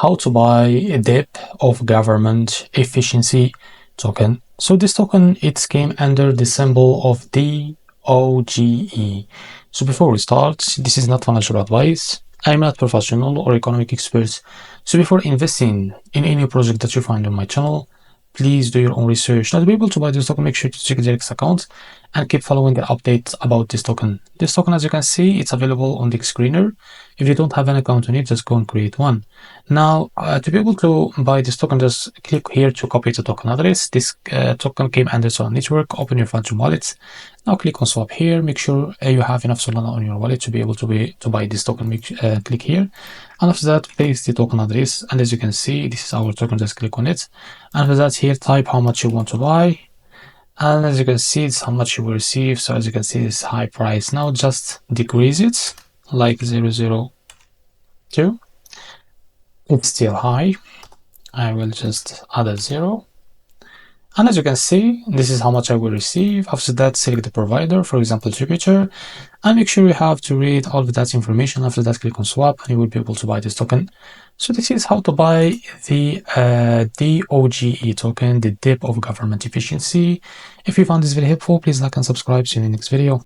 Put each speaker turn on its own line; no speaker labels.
how to buy a dip of government efficiency token. So this token, it came under the symbol of DOGE. So before we start, this is not financial advice. I'm not professional or economic expert. So before investing in any project that you find on my channel, please do your own research. Now, to be able to buy this token, make sure to check the X account and keep following the updates about this token. This token, as you can see, it's available on the screener. If you don't have an account on it, just go and create one. Now, to be able to buy this token, just click here to copy the token address. This token came under Solana network. Open your Phantom wallet. Now click on swap here. Make sure you have enough Solana on your wallet to be able to buy this token. Click here, and after that, paste the token address. And as you can see, this is our token. Just click on it. And after that, here type how much you want to buy. And as you can see, it's how much you will receive. So as you can see, it's high price. Now just decrease it like 0.002. It's still high. I will just add a 0. And as you can see, this is how much I will receive. After that, select the provider, for example, Jupiter, and make sure you have to read all of that information. After that, click on swap, and you will be able to buy this token. So this is how to buy the DOGE token, the dip of government efficiency. If you found this very helpful, please like and subscribe. See you in the next video.